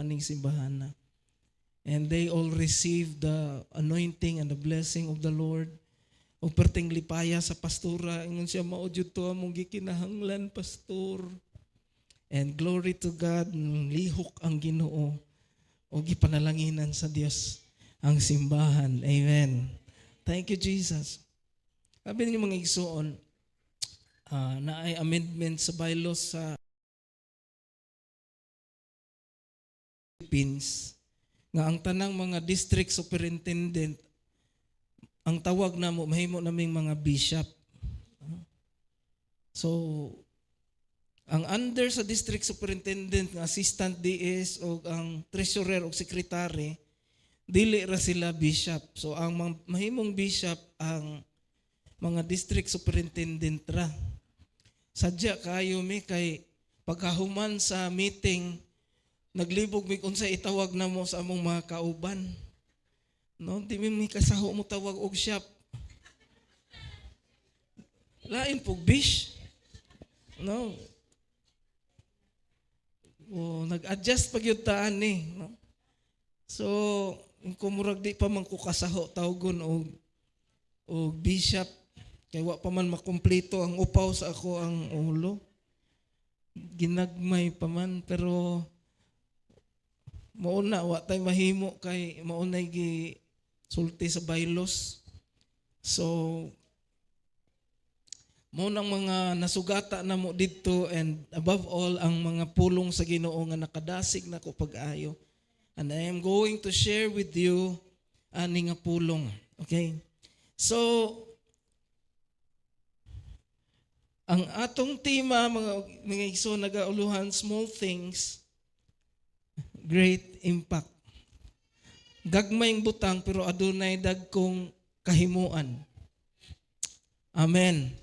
aning simbahan. And they all received the anointing and the blessing of the Lord. O perting lipaya sa pastora, ingon siya, maudyo to among gikinahanglan, pastor. And glory to God, lihok ang Ginoo. O gipanalanginan sa Dios ang simbahan. Amen. Thank you, Jesus. Sabi niyo mga igsoon, na ay amendment sa bylaws sa Philippines, nga ang tanang mga district superintendent, ang tawag na mo, mahimo naming mga bishop. So, ang under sa district superintendent, nga assistant DS o ang treasurer o secretary, dili ra sila bishop. So, ang mahimong bishop, ang mga district superintendent ra. Sadya kayo mi kay pagkahuman sa meeting, naglibog mig unsa itawag na mo sa among mga kauban. No, di mi kasaho mo tawag og shop. Lain pug bish. No. Nag-adjust pag yun taan ni. No? So, kung murag di pa man ko kasaho tawgon og bishop, kay wa pa man makumpleto ang upaw sa ako ang ulo. Ginagmay pa man, pero mauna, wa tay mahimo kay maunay gi sulti sa bylaws. So, maunang mga nasugata na mo dito, and above all, ang mga pulong sa Ginoo nga nakadasig na ko pag-ayo. And I am going to share with you ani nga pulong. Okay? So, ang atong tema, mga igsoon, nagauluhan, small things, great impact. Gagmayng butang pero adunay dagkong kahimuan. Amen.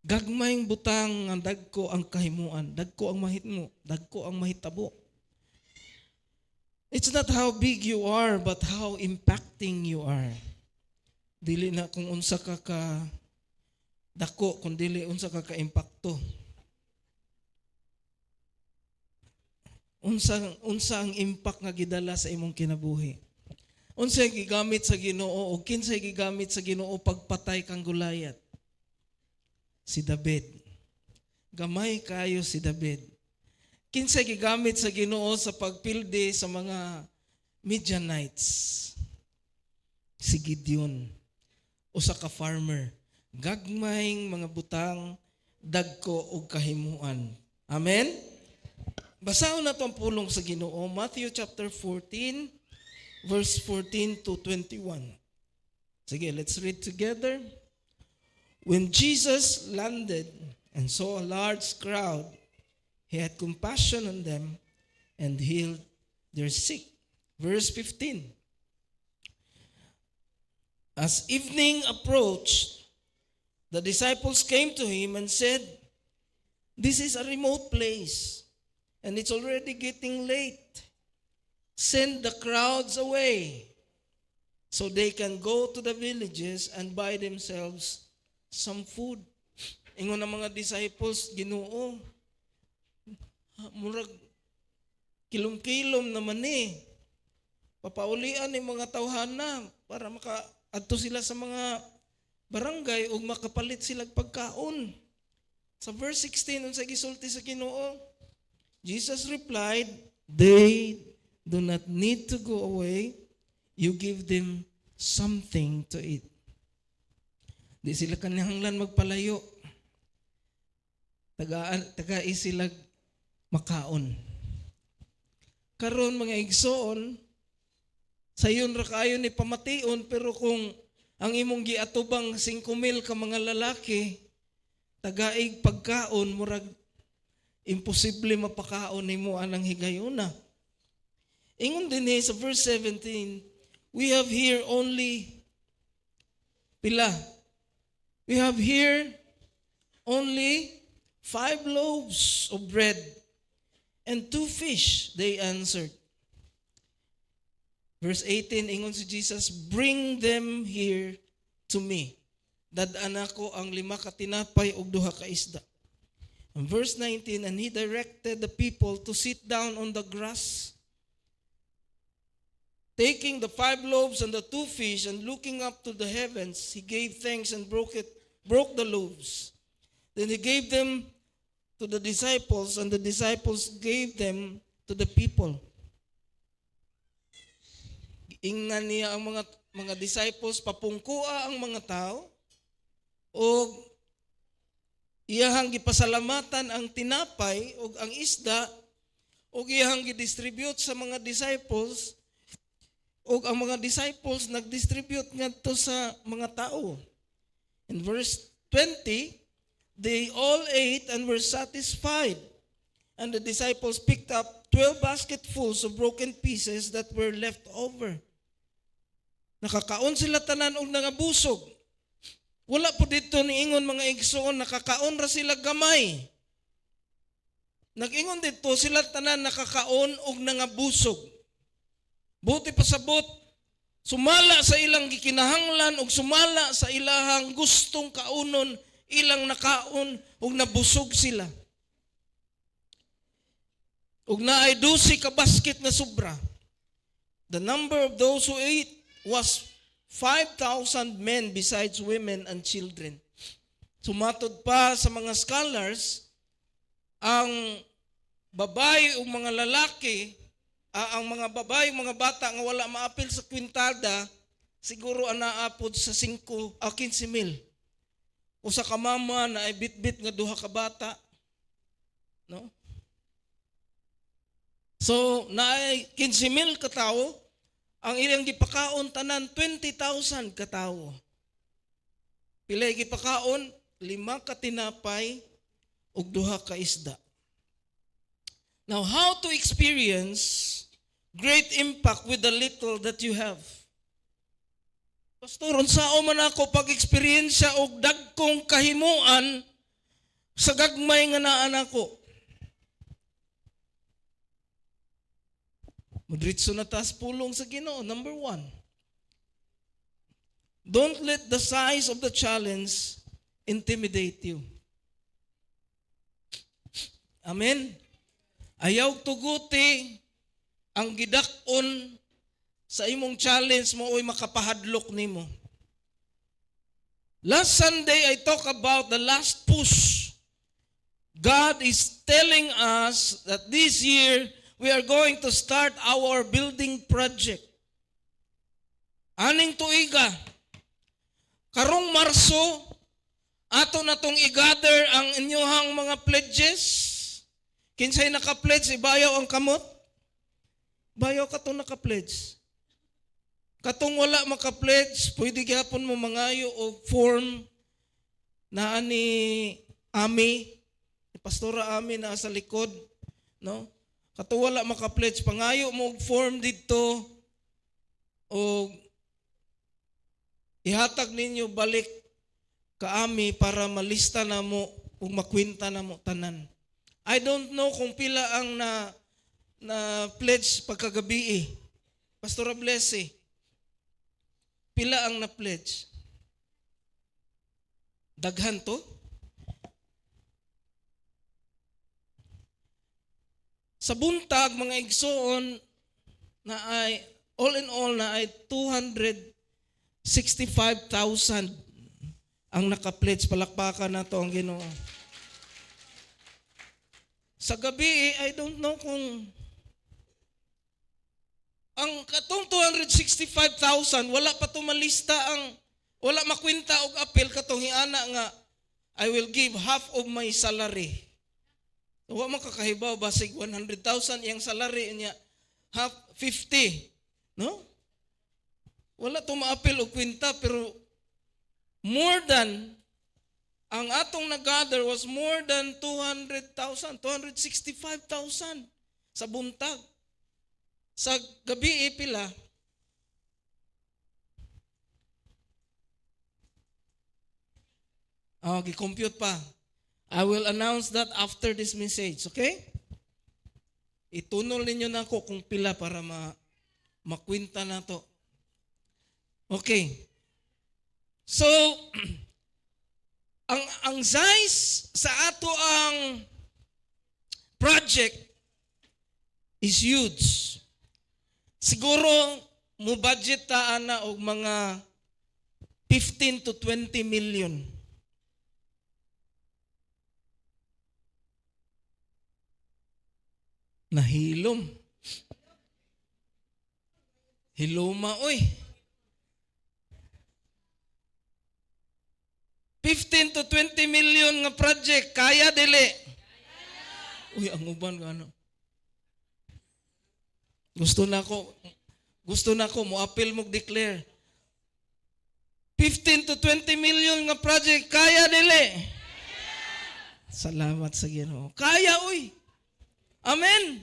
Gagmayng butang ang dagko ang kahimuan, dagko ang mahitmo, dagko ang mahitabo. It's not how big you are, but how impacting you are. Dili na kung unsa ka dako, kung dili unsa ka impacto. Unsa ang impact nga gidala sa imong kinabuhi. Unsay gigamit sa Ginoo o kinsay gigamit sa Ginoo pagpatay kang Goliath? Si David. Gamay kayo si David. Kinsay gigamit sa Ginoo sa pagpildi sa mga Midianites? Si Gideon. Usa ka farmer. Gagmayng mga butang, dagko og kahimuan. Amen? Basahon na itong pulong sa Ginoo, Matthew chapter 14, verse 14 to 21. Sige, let's read together. When Jesus landed and saw a large crowd, he had compassion on them and healed their sick. Verse 15. As evening approached, the disciples came to him and said, "This is a remote place, and it's already getting late. Send the crowds away so they can go to the villages and buy themselves some food." Ingon ang mga disciples, Ginoo, murag kilom-kilom naman papaulian ni mga tawhana para makaadto sila sa mga barangay o makapalit sila pagkaon. Sa verse 16, unsay gisulti sa Ginoo? Jesus replied, "They do not need to go away. You give them something to eat." Di sila kanahanglan magpalayo. Tagai sila makaon. Karon mga igsoon, sayon ra kayo ni pamation, pero kung ang imong giatubang 5,000 ka mga lalaki, tagaig pagkaon, murag imposible mapakaon nimo anang higayuna. Ingon din sa verse 17, we have here only pila. We have here only 5 loaves of bread and 2 fish, they answered. Verse 18, ingon si Jesus, "Bring them here to me." Dadaan ako ang 5 ka tinapay ug 2 ka isda. And verse 19, and he directed the people to sit down on the grass taking the 5 loaves and the 2 fish, and looking up to the heavens, he gave thanks and broke the loaves. Then he gave them to the disciples, and the disciples gave them to the people. Ingan niya ang mga disciples, papungkua ang mga tao, o iyahang gipasalamatan ang tinapay o ang isda, o iyahang gidistribute sa mga disciples, o ang mga disciples nag-distribute ngadto sa mga tao. In verse 20, they all ate and were satisfied. And the disciples picked up 12 basketfuls of broken pieces that were left over. Nakakaon sila tanan og nangabusog. Wala po dito niingon mga igsoon, nakakaon ra sila gamay. Nag-ingon dito sila tanan nakakaon og nangabusog. Buti pasabot, sumala sa ilang gikinahanglan ug sumala sa ilahang gustong kaunon, ilang nakaon ug nabusog sila. Ug naay 12 ka basket na sobra. The number of those who ate was 5,000 men besides women and children. Sumatod pa sa mga scholars, ang babae o mga lalaki, ang mga babae, mga bata nga wala maapil sa kwintada, siguro anaapod sa 15 mil. O sa kamama na ay bit-bit nga duha ka bata. No? So, naay 15 mil katao, ang ilang gipakaon tanan 20,000 katao. Pilay gipakaon 5 ka tinapay ug 2 ka isda. Now, how to experience great impact with the little that you have? Pastor, unsao man ako pag-eksperyensya og dagkong kahimuan sa gagmay nga naa nako? Madritso na taas pulong sa Ginoo. Number 1, don't let the size of the challenge intimidate you. Amen? Ayaw tuguti ang gidakon sa imong challenge mo oy makapahadlok nimo. Last Sunday, I talk about the last push. God is telling us that this year, we are going to start our building project. Aning tuiga, karong Marso, ato na tong i-gather ang inyong mga pledges. Kinsay naka-pledge, ibayaw ang kamot? Bayaw ka itong naka-pledge. Katong wala maka-pledge, pwede gyapon mo mangayo o form na ani Ami, ni Pastora Ami na sa likod, no? Katong wala maka-pledge, pangayo mo og form dito o ihatag ninyo balik ka Ami para malista na mo ug makwenta na mo tanan. I don't know kung pila ang na pledge pagkagabi. Pastora Blessy, pila ang na-pledge? Daghan to? Sa buntag, mga igsoon, na ay, all in all, na ay 265,000 ang naka-pledge. Palakpakan na to ang Ginoo. Sa gabi, I don't know kung ang katong 265,000, wala pa to malista wala makwenta og apel katong hiana nga, I will give half of my salary. Wa makakahibaw basig 100,000 iyang salary niya, half 50, no? Wala to maapil og kwenta, pero more than ang atong nag-gather was more than 200,000, 265,000 sa buntag. Sa gabi pila? Gi-compute pa. I will announce that after this message, okay? Itunol ninyo na ako kung pila para makwinta na to. Okay. So, ang size sa ato ang project is huge. Siguro mo budget ta ana og mga 15 to 20 million. Nahilom. Hiloma, oy. 15 to 20 million nga project, kaya dili. Uy, ang uban ano. Gusto na ko mo appeal mo declare. 15 to 20 million nga project, kaya dili. Salamat sa Ginoo. Kaya, uy. Amen.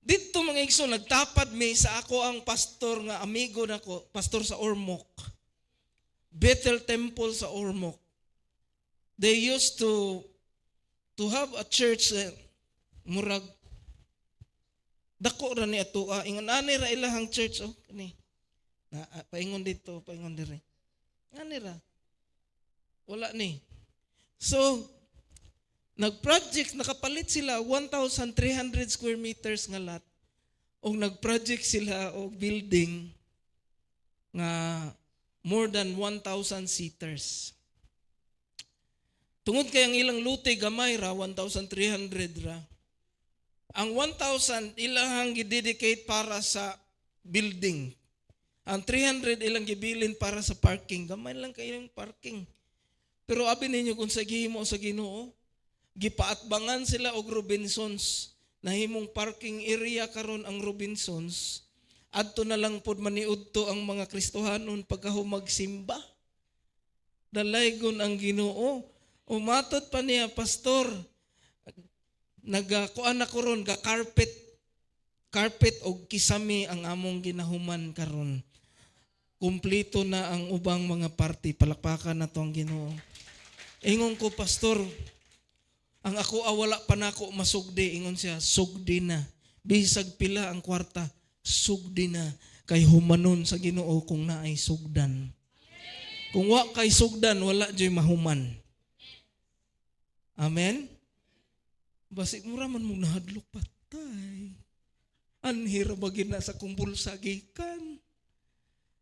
Dito mga igsoon, nagtapad mi sa ako ang pastor nga amigo nako, pastor sa Ormoc. Bethel Temple sa Ormoc. They used to have a church murag dako ra ni ato ingon ani ra ilahang church kani. Na paingon dito, paingon diri. Ani ra. Wala ni. So nag-project, nakapalit sila 1,300 square meters nga lot. O nag-project sila og building nga more than 1,000 seaters. Tungod kay ang ilang lute gamay ra 1,300 ra. Ang 1,000 ilang gidedicate para sa building. Ang 300 ilang gibilin para sa parking. Gamay lang kayo yung parking. Pero abi ninyo kung sa gihimo sa Ginoo, gipaatbangan sila og Robinsons. Nahimong parking area karon ang Robinsons. Adto na lang pod maniudto ang mga Kristohanon pagkahumagsimba. Dalaygon ang Ginoo. Umatot pa niya, pastor, nagakuan na ko ron, carpet o kisame ang among ginahuman karon. Kumplito na ang ubang mga party. Palakpakan na to ang Ginoo. Ingon ko, pastor, ang ako wala pa na ako masugdi. Ingon siya, sugdi na. Bisag pila ang kwarta, sugdi na. Kay humanon sa Ginoo kung naay sugdan. Kung wa kay sugdan, wala joy mahuman. Amen? Basig mura man mong nahadlok patay. Anhira bagin na sa kumbulsa gikan.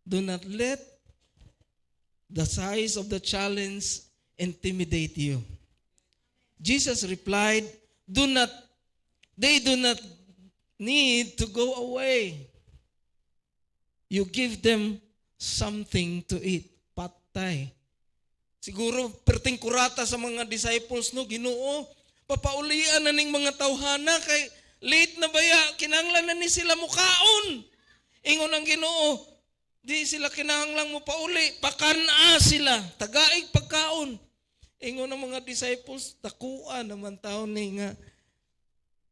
Do not let the size of the challenge intimidate you. Jesus replied, they do not need to go away. You give them something to eat. Patay. Siguro, perting kurata sa mga disciples, no, Ginoo, papaulian na ning mga tawhana, kay late na baya, kinahanglan na ni sila mukaon. Ingon ang Ginoo, di sila kinahanglan mo pauli, pakana sila, tagaig pagkaon. Ingon ang mga disciples, takuan naman taon ni nga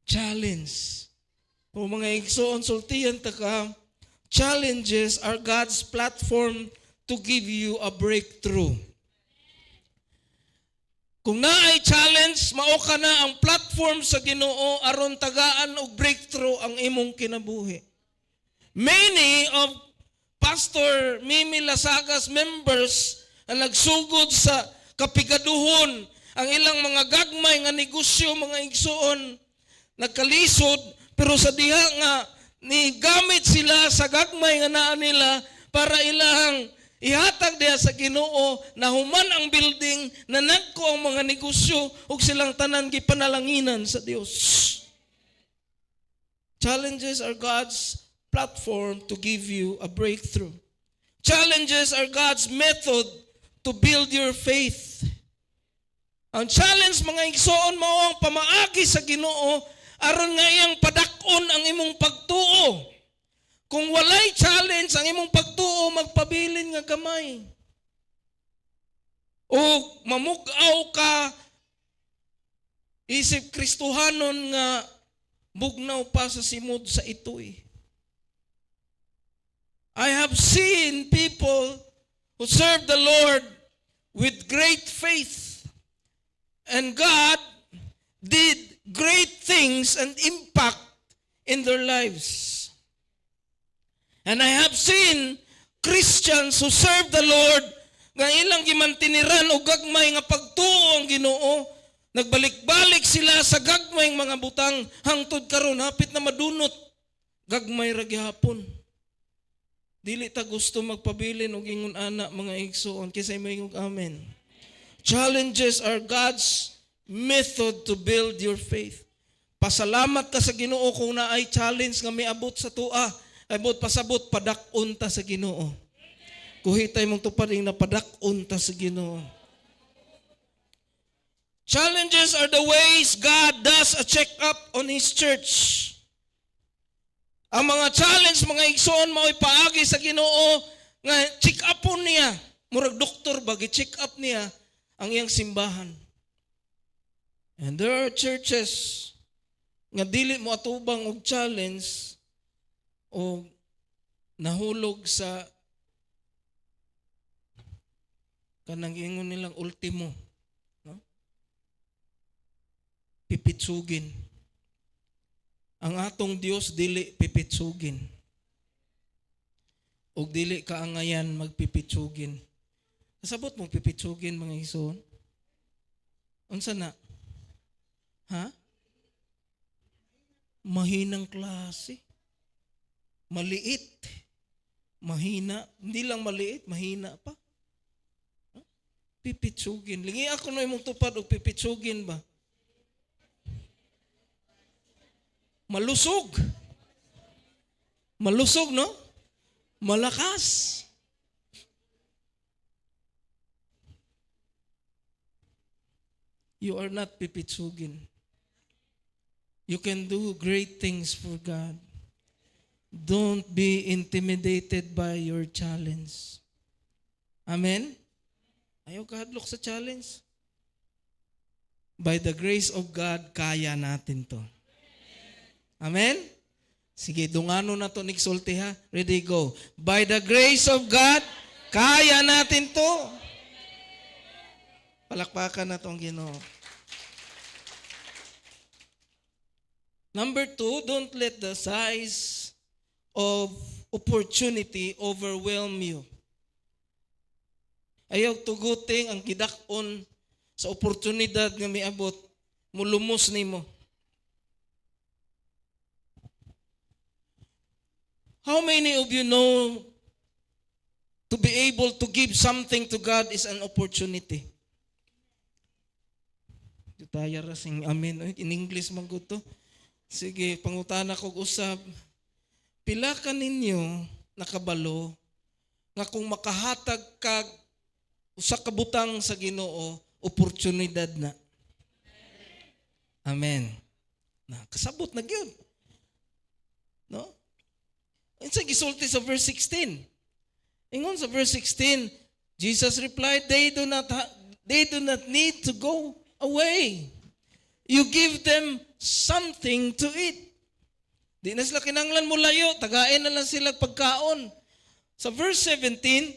challenge. O mga igsoon, sultiyan taka, challenges are God's platform to give you a breakthrough. Kung naay challenge, mao ka na ang platform sa Ginoo aron tagaan og breakthrough ang imong kinabuhi. Many of Pastor Mimi Lasaga's members ang nagsugod sa kapigaduhon, ang ilang mga gagmay nga negosyo, mga igsoon, nagkalisod, pero sa diha nga ni gamit sila sa gagmay nga naa nila para ilahang ihatag diha sa Ginoo na human ang building, na nagko ang mga negosyo ug silang tanan gipanalanginan sa Dios. Challenges are God's platform to give you a breakthrough. Challenges are God's method to build your faith. Ang challenge mga igsoon mao ang pamaagi sa Ginoo aron nga iyang padak-on ang imong pagtuo. Kung walay challenge ang imong pagtuo, magpabilin nga gamay. O mamugaw ka, isip Kristohanon nga bugnaw pa sa simod sa itoy. I have seen people who serve the Lord with great faith, and God did great things and impact in their lives. And I have seen Christians who serve the Lord nga ilang gimantiniran o gagmay nga pagtuo ang Ginoo, nagbalik-balik sila sa gagmay mga butang hangtod karon hapit na madunot gagmay ra gihapon. Dili ta gusto magpabilin og ingon ana mga igsoon kisay moingog amen. Challenges are God's method to build your faith. Pasalamat ka sa Ginoo kung naay challenge nga miabot sa tua, abot pasabot padak-on ta sa Ginoo. Kuhitay mong tupading na padak-on ta sa Ginoo. Challenges are the ways God does a check-up on His church. Ang mga challenge, mga igsoon, mao'y paagi sa Ginoo nga check-upon niya. Murag doktor ba, check-up niya ang iyang simbahan. And there are churches nga dili mo atubang og challenge o nahulog sa kanang ingon nilang ultimo. Pipitsugin. Ang atong Dios dili pipitsugin. Og dili kaangayan magpipitsugin. Kasabot mo pipitsugin mga igsoon? Unsa na? Ha? Mahinang klase. Maliit. Mahina. Hindi lang maliit, mahina pa. Pipitsugin. Lingi ako na imong tupad og pipitsugin ba? Malusog. Malusog, no? Malakas. You are not pipitsugin. You can do great things for God. Don't be intimidated by your challenge. Amen? Ayaw kahadlok sa challenge. By the grace of God, kaya natin to. Amen? Sige, dungano na to nigsulti ha. Ready, go. By the grace of God, kaya natin to. Palakpakan na tong Ginoo. Number 2, don't let the size of opportunity overwhelm you. Ayaw tuguting ang gidak-on sa oportunidad nga miabot, mulumos nimo. How many of you know to be able to give something to God is an opportunity? Tayo rasing amen. In English man ko to. Sige, pangutana kog usab. Pila ka ninyo nakabalo nga kung makahatag kag usa ka butang sa Ginoo, oportunidad na. Amen. Na kasabot na gyud. No? Sa gisulti sa verse 16. Ingon sa verse 16, Jesus replied, they do not need to go away. You give them something to eat. Di na sila kinanglan mo layo, tagain na lang sila pagkaon. Sa verse 17,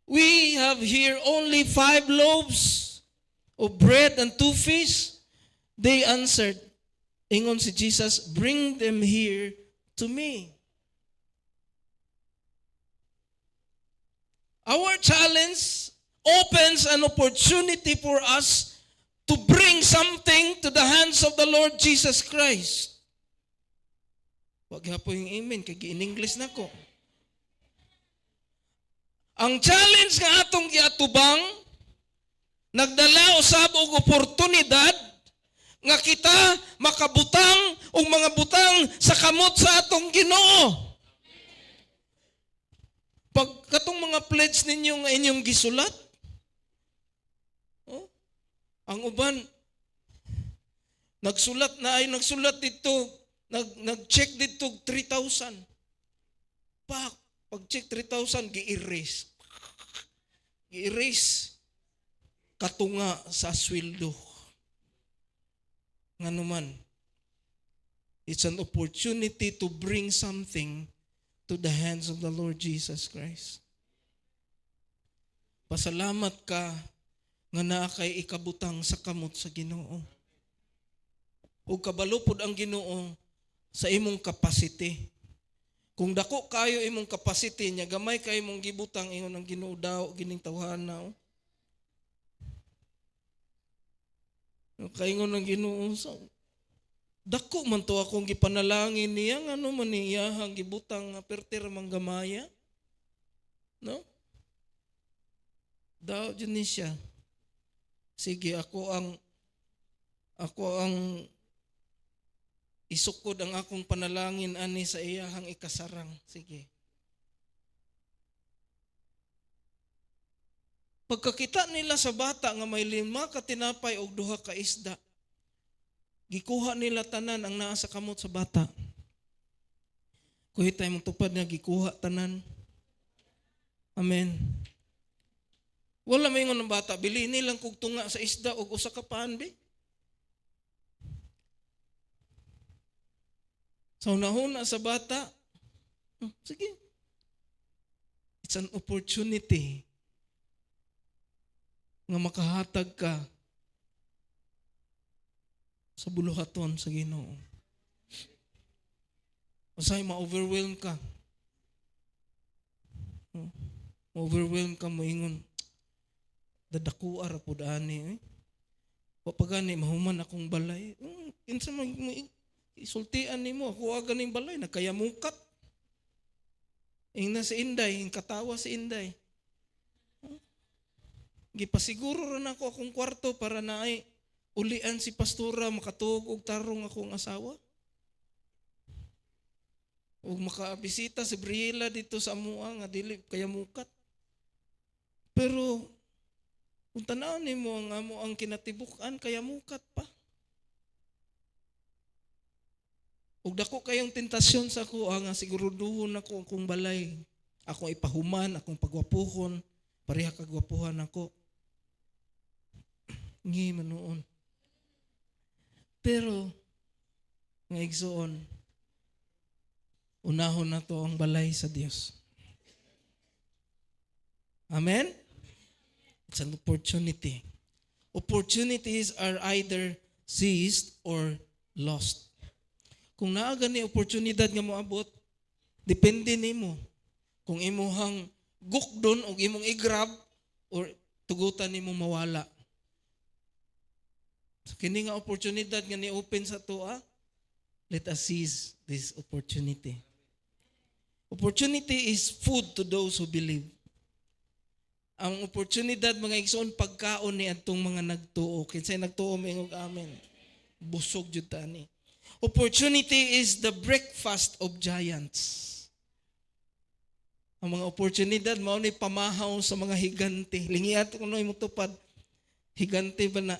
we have here only 5 loaves of bread and 2 fish. They answered, ingon si Jesus, bring them here to me. Our challenge opens an opportunity for us to bring something to the hands of the Lord Jesus Christ. Wag po yung amen, kaya in English na ko. Ang challenge nga atong giatubang, nagdala usab og oportunidad nga kita makabutang og mga butang sa kamot sa atong Ginoo. Pag katong mga pledge ninyo nga inyong gisulat, ang uban, nagsulat dito, nag-check dito 3,000. Pag-check 3,000, gi-erase. Gi-erase. Katunga sa sweldo. Nga naman, it's an opportunity to bring something to the hands of the Lord Jesus Christ. Pasalamat ka nga naa kay ikabutang sa kamot sa Ginoo. Ug kabalo pud ang Ginoo sa imong capacity. Kung dako kayo imong capacity nya, gamay kay imong gibutang ingon ang Ginoo daw gining tawhana. Kaingon ang Ginoo sa dako man to akong gipanalangin niya ngano man niyahang gibutang nga perter manggamaya. No? Daw dyan ni siya. Sige, ako ang isukod ang akong panalangin ani sa iyahang ikasarang. Sige. Pagkakita nila sa bata nga may 5 ka tinapay o 2 ka isda, gikuha nila tanan ang naa sa kamot sa bata. Kuhi tayo mong tupad nga gikuha tanan. Amen. Wala may ng bata, bili nilang kog tunga sa isda o usa ka paan, be. So nahuna sa bata, sige. It's an opportunity nga makahatag ka sa buluhaton sa Ginoo. Usay ma-overwhelm ka. Ma-overwhelm ka mo ingon, dadakuar po daani. Papagani, mahuman akong balay. Kinsa isultian ni mo, ako aga ng balay, nagkayamukat. Ingna si Inday, katawa si Inday. Gipasiguro rin ako akong kwarto para naay ulian si pastora, makatuog og tarong akong asawa. O makabisita si Briela dito sa amuang, nga dili kayamukat. Pero, kung tanaw ni mo ang amo ang kinatibukan, kayamukat pa. Ug dako kayong tentasyon sa ako, nga siguruduhon ako akong balay. Akong ipahuman, akong pagwapuhon, pareha kagwapuhan ako. Ngi manoon. Pero, nga igsoon, unahon na to ang balay sa Dios. Amen? It's an opportunity. Opportunities are either seized or lost. Kung naaga ni oportunidad nga moabot, depende nimo kung imuhang gukdon o imong i-grab or tugutan nimo mawala. So, kini nga oportunidad nga ni-open sa toa, let us seize this opportunity. Opportunity is food to those who believe. Ang oportunidad mga igsoon pagkaon ni adtong mga nagtuo. Kinsay nagtuo mingog amen. Busog jud ta ni. Opportunity is the breakfast of giants. Ang mga oportunidad mao ni pamahaw sa mga higante. Lingiat ko no imong tupad. Higante ba na?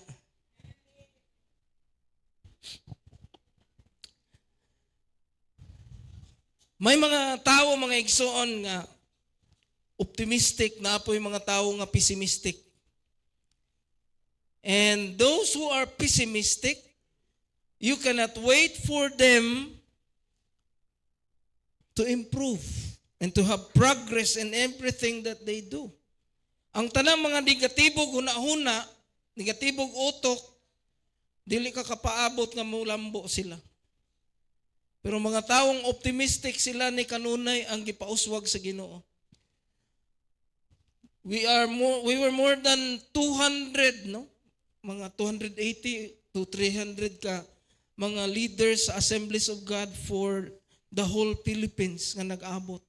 May mga tao mga igsoon nga optimistic, na po yung mga tao nga pessimistic. And those who are pessimistic, you cannot wait for them to improve and to have progress in everything that they do. Ang tanang mga negatibog huna-huna, negatibog utok, dili ka kapaabot nga mulambo sila. Pero mga taong optimistic sila ni kanunay ang gipauswag sa Ginoo. We were more than 200, no? Mga 280 to 300 ka mga leaders sa Assemblies of God for the whole Philippines nga nag-abot.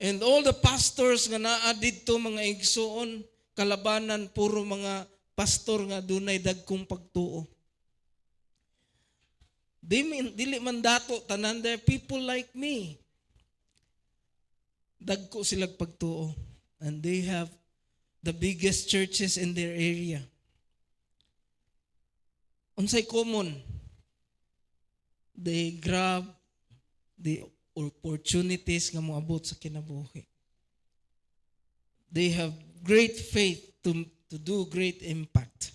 And all the pastors nga naa didto mga igsoon, kalabanan puro mga pastor nga dunay dagkong pagtuo. Dili man dato tanan, there people like me. Dagko silang pagtuo. And they have the biggest churches in their area. Unsay common? They grab the opportunities nga moabot sa kinabuhi. They have great faith to do great impact.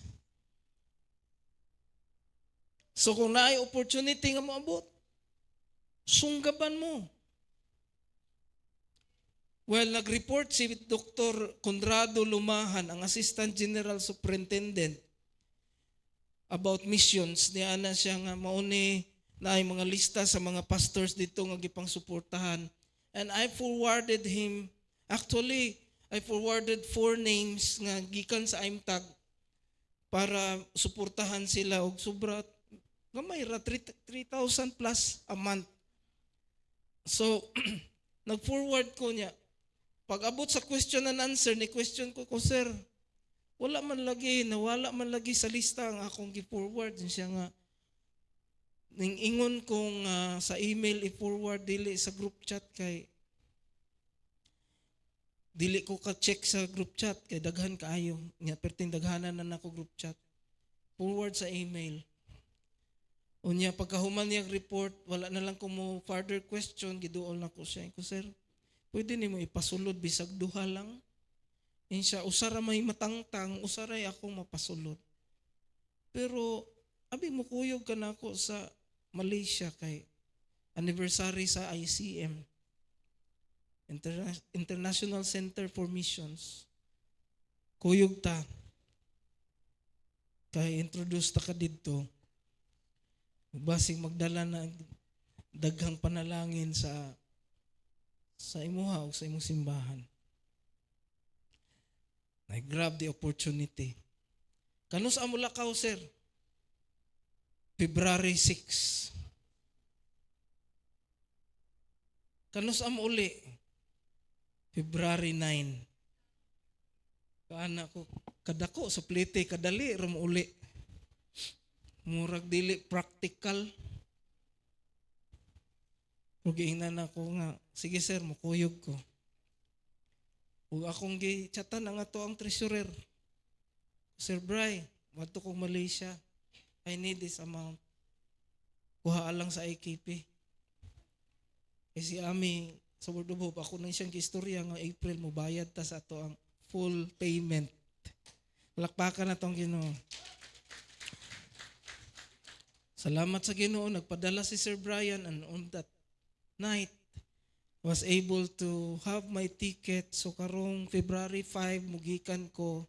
So kung naay opportunity nga moabot, sunggaban mo. Well, nag-report si Dr. Conrado Lumahan, ang Assistant General Superintendent, about missions. Niya na siya nga mauni na ay mga lista sa mga pastors dito nga gipang suportahan. And I forwarded him, actually, I forwarded 4 names nga gikan sa IMTAG para suportahan sila og sobra gamay ra 3,000 plus a month. So, nag-forward ko niya. Pag abot sa question and answer, ni question ko, sir, nawala man lagi sa lista ang akong gi-forward. Siya nga, ingon kong sa email i-forward dili sa group chat kay dili ko ka-check sa group chat kay daghan kaayo. Nya perting daghanan na nako group chat. Forward sa email. Unya pagkahuman niyang report, wala na lang ko mo further question, giduol na ko siya. Ko, sir, pwede nimo ipasulod bisag duha lang. Insya usara may matangtang, usaray akong mapasulod. Pero abi mo kuyog ka na ako sa Malaysia kay anniversary sa ICM. International Center for Missions. Kuyog ta. Kay introduce ta ka dito. Basing magdala na daghang panalangin sa imuha o sa imong simbahan. I grab the opportunity. Kanus amo lakaw, sir? February 6. Kanus amo uli? February 9. Kaana ko, kadako sa plete, kadali ram uli. Murag dili practical. Ugiingnan ako nga, sige sir, mukuyog ko. Ug akong gi-chatan ang ato ang treasurer. Sir Bry, wadto kong Malaysia. I need this amount. Kuha lang sa IKP. Kasi ami, sa Word of Hope, ako nang siyang istorya nga April mo bayad ta sa ato ang full payment. Palakpakan na tong Ginoo. Salamat sa Ginoo, nagpadala si Sir Brian and on that night was able to have my ticket. So karong February 5 mugikan ko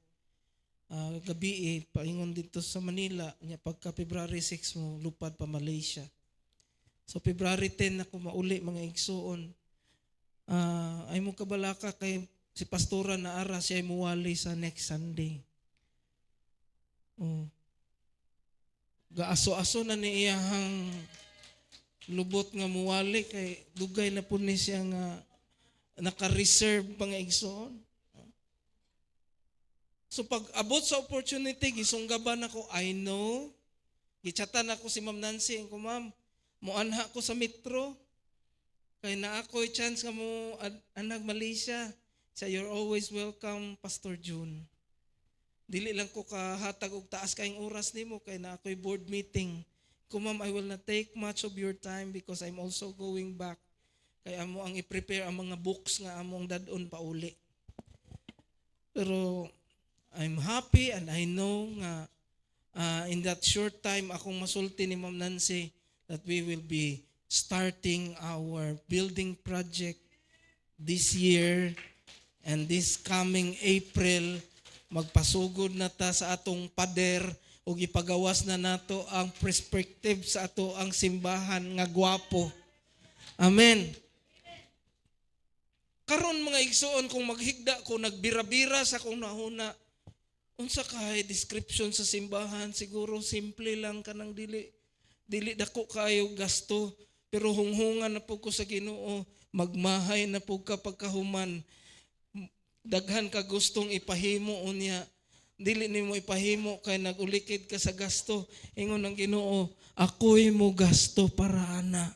gabi paingon dito sa Manila nya pagka February 6 mo lupad pa Malaysia. So February 10 ako mauli mga igsuon. Ay mo kabalaka kay si pastora na ara siya muwali sa next Sunday. Gaaso-aso na ni iyang lubot nga muwali kay dugay na po ni siya nga naka-reserve pang igsoon. So pag abot sa opportunity, gisunggaban ako, I know. Gichatan ako si Ma'am Nancy, ko ma'am, muanha ko sa metro. Kay na ako'y chance nga mo anag Malaysia. Sa you're always welcome, Pastor June. Dili lang ko kahatag og taas kayong oras nimo kay na ako'y board meeting. Ko ma'am, I will not take much of your time because I'm also going back. Kay amo ang i-prepare ang mga books nga among dadon pa uli. Pero I'm happy and I know nga in that short time akong masulti ni Ma'am Nancy that we will be starting our building project this year and this coming April magpasugod na ta sa atong pader ug ipagawas na nato ang perspective sa ato ang simbahan nga gwapo. Amen. Karon mga igsoon kung maghigda ko nagbira-bira sa kung nahuna unsa kay description sa simbahan siguro simple lang kanang dili dako kayo gasto pero hunghungan na pud ko sa Ginoo magmahay na pud ka pagkahuman daghan ka gustong ipahimo unya dili nimo ipahimo kay nagulikid ka sa gasto ingon ng Ginoo ako'y mo gasto para ana.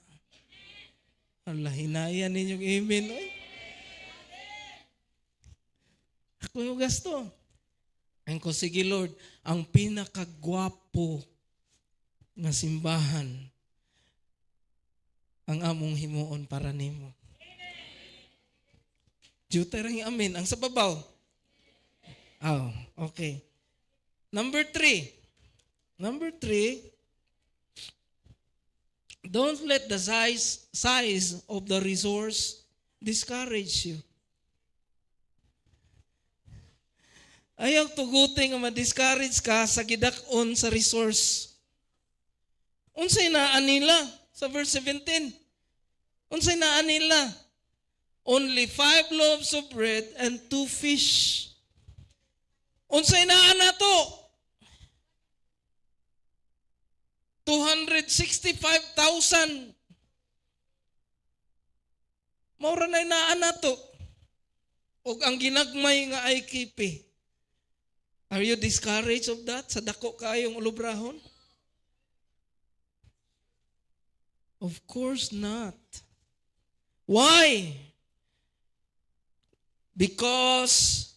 Allah hinayan ninyong amen oy. Ako'y mo gasto. Ang ko sige Lord, ang pinakagwapo nga simbahan ang among himuon para nimo. Jutay amen. Ang sa babaw. Oh, okay. Number 3. Don't let the size of the resource discourage you. Ayaw tuguting nga ma-discourage ka sa gidak-on sa resource. Unsay naan nila sa verse 17? Unsay naan nila? Only 5 loaves of bread and 2 fish. Unsay naan nato? 265,000. Maura na naan nato. O ang ginagmay nga IKP. Are you discouraged of that? Sa dako kayong ulubrahon? Of course not. Why? Because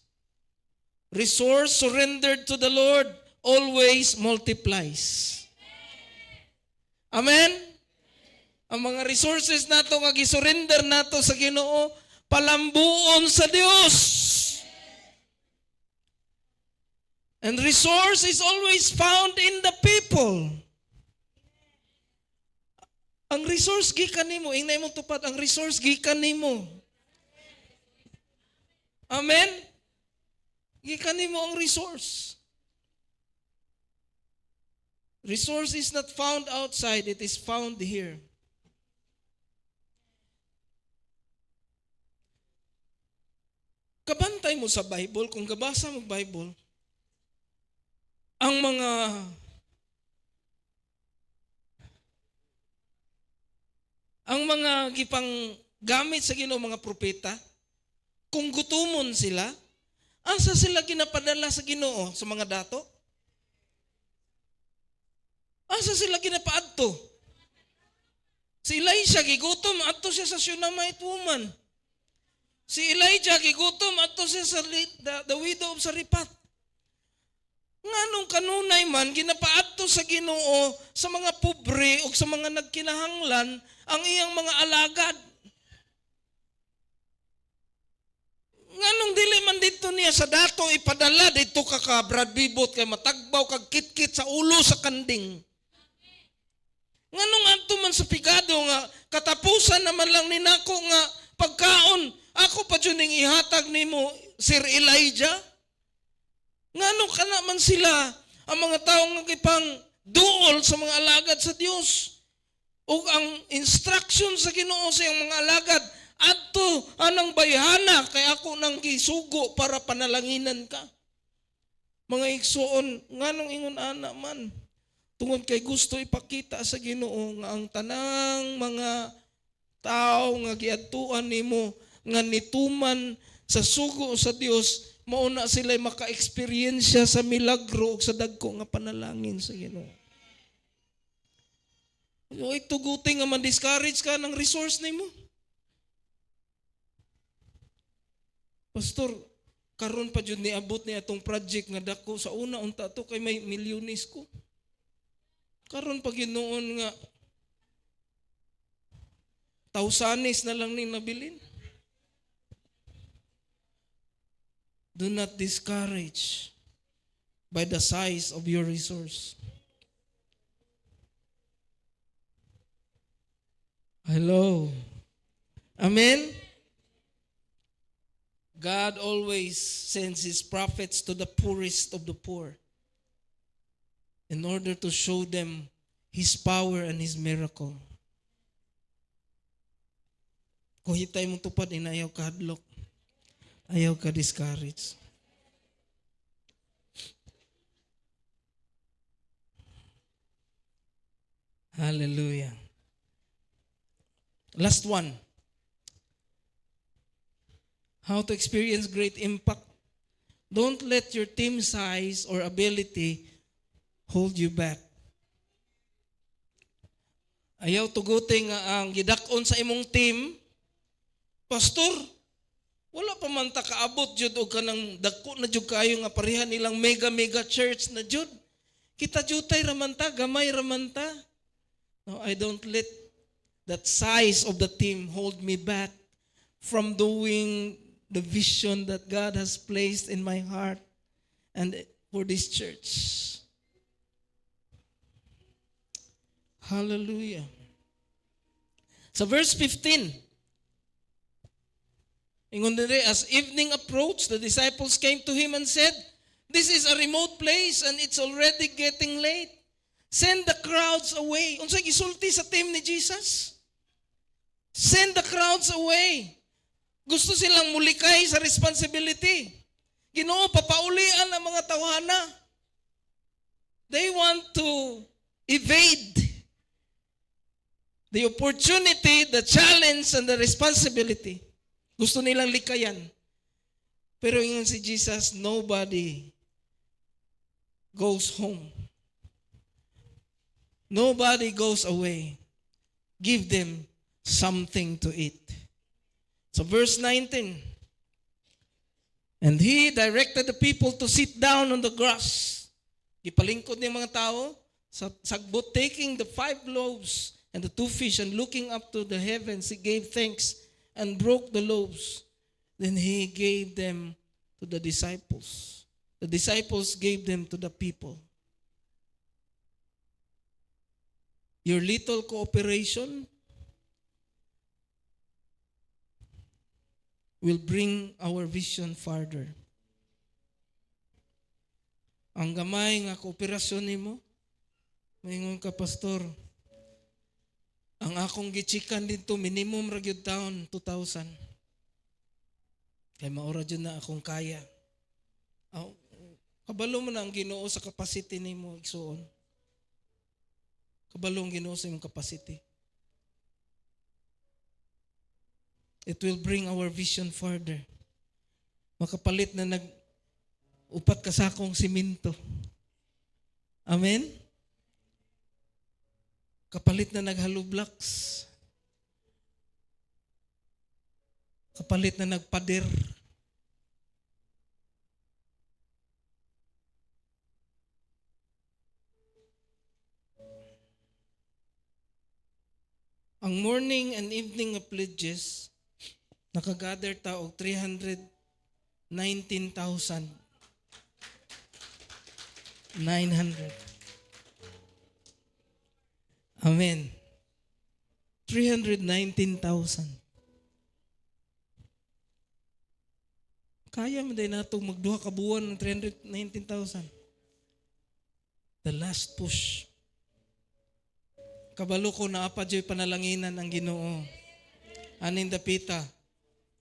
resource surrendered to the Lord always multiplies. Amen? Ang mga resources nato nga gisurrender nato sa Ginoo palambuon sa Dios. And resource is always found in the people. Ang resource gikan nimo, ingay mo tupad ang resource gikan nimo. Amen? Gikan nimo ang resource. Resource is not found outside, it is found here. Kabantay mo sa Bible, kung gabasa mo Bible, ang mga gipang gamit sa Ginoo mga propeta, kung gutumon sila, asa sila ginapadala sa Ginoo sa mga dato? Asa sila ginapaadto? Si Elisha gigutom adto siya sa Shunammite woman. Si Elijah gigutom adto siya sa the widow of Sarephat. Nganong kanunay man ginapaadto sa Ginoo sa mga pobre o sa mga nagkinahanglan ang iyang mga alagad. Nganong dili man dito niya sa dato ipadala dito ka Brad Bibot kay matagbaw kag kitkit sa ulo sa kanding. Nganong adto man sa pigado nga katapusan naman lang ni nako nga pagkaon ako pa jud ning ihatag nimo Sir Elijah. Nganong kana man sila ang mga taong nagipang duol sa mga alagad sa Dios. O ang instruction sa Ginoo sa iyang mga alagad, adto anang bayhana kay ako nang gisugo para panalanginan ka. Mga igsuon, nganong ingon ana man? Tungod kay gusto ipakita sa Ginoo nga ang tanang mga tao nga giadtuan nimo nga nituman sa sugo sa Dios, mauna sila'y maka-experiensya sa milagro o sa dagko nga panalangin sa Ginoo. Yung tuguti nga man-discourage ka ng resource nimo. Pastor, karon pa jud niabot ni atong project nga dako sa una unta to kay may milyones ko. Karon pa Ginoon nga tausanes na lang ning nabilin. Do not discourage by the size of your resource. Hello. Amen? God always sends His prophets to the poorest of the poor in order to show them His power and His miracle. Kung hitay mong tupad, inayaw ka hadlok. Ayaw ka discourage. Hallelujah. Last one. How to experience great impact. Don't let your team size or ability hold you back. Ayaw tuguting nga ang gidakon sa imong team. Pastor, wala pa man ta kaabot jud og kanang dako na jud kayo nga pareha nilang mega church na jud. Kita jutay raman ta, gamay raman ta. No, I don't let that size of the team hold me back from doing the vision that God has placed in my heart and for this church. Hallelujah. Sa verse 15, as evening approached, the disciples came to him and said, "This is a remote place and it's already getting late. Send the crowds away." Unsay gisulti sa team ni Jesus? Send the crowds away. Gusto silang mulikay sa responsibility. Ginoo, papaulian ang mga tawhana. They want to evade the opportunity, the challenge, and the responsibility. Gusto nilang likayan. Pero ingon si Jesus, nobody goes home. Nobody goes away. Give them something to eat. So verse 19. And he directed the people to sit down on the grass. Gipalingkod ng mga tao sa sagbot, taking the 5 loaves and the 2 fish, and looking up to the heavens, he gave thanks and broke the loaves. Then he gave them to the disciples. The disciples gave them to the people. Your little cooperation will bring our vision farther. Ang gamay nga kooperasyon nimo, maingon ka, pastor, ang akong gichikan dito minimum ra gyud taon 2,000. Kay maura jud na akong kaya. Kabalo mo na ang Ginoo sa capacity nimo igsuon. Kabalo ang Ginoo sa imong capacity. It will bring our vision further. Makapalit na upat ka sakong simento. Amen? Kapalit na nag-hollow blocks. Kapalit na nagpader. Ang morning and evening nga pledges, nakagather ta og 319,900. Amen. 319,000. Kaya mo din natong magduha ka buwan ng 319,000. The last push. Kabalo ko na apa dyo'y panalanginan ang Ginoo. Aning dapita.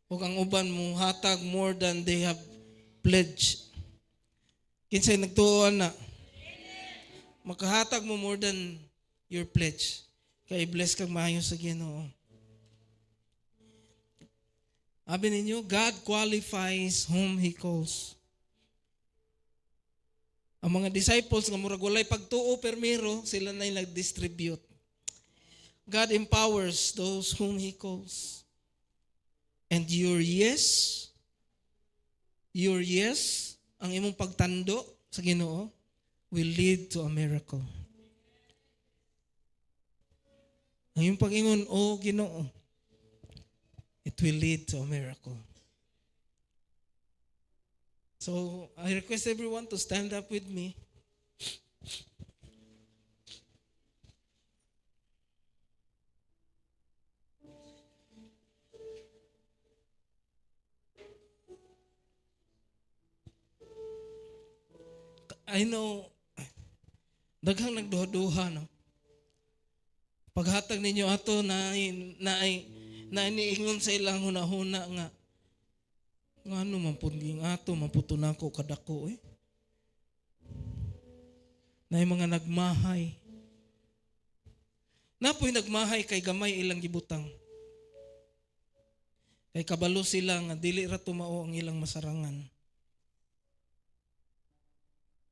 Ug ang uban mo hatag more than they have pledged. Kinsay nagtuon na. Makahatag mo more than your pledge. Kay bless kang maayo sa Ginoo. Abi ninyo, God qualifies whom He calls. Ang mga disciples nga murag walay pagtuo permiro, sila na'y nag-distribute. God empowers those whom He calls. And your yes, ang imong pagtando sa Ginoo will lead to a miracle. Ang imong pag-ingon, oh Ginoo, it will lead to a miracle. So, I request everyone to stand up with me. I know, daghang nagduha-duha, no? Paghatag ninyo ato na iniingon sa ilang hunahuna nga ano man pud ging ato maputo nako kadako na mga nagmahay. Napoy nagmahay kay gamay ilang gibutang. Kay kabalo sila nga dili ra tumao ang ilang masarangan.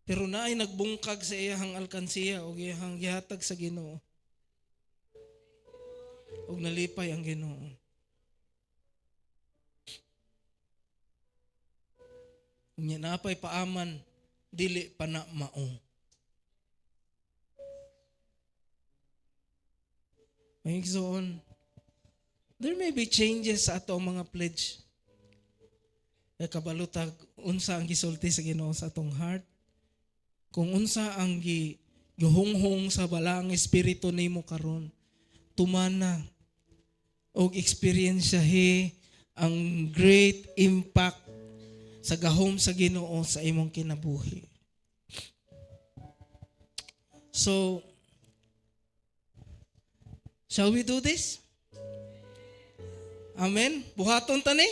Pero naay nagbungkag sa iyahang alkansiya o iyahang gihatag sa Ginoo. Og nalipay ang Ginoo. Unya napay paaman dili pa na mao. May igsoon. There may be changes sa ato mga pledge. Kay kabalutag unsa ang gisulti sa Ginoo sa atong heart. Kung unsa ang gihunghong sa balang espiritu nimo karon, tumana og experienceyahe ang great impact sa gahom sa Ginoo sa imong kinabuhi. So, shall we do this? Amen? Buhaton tani?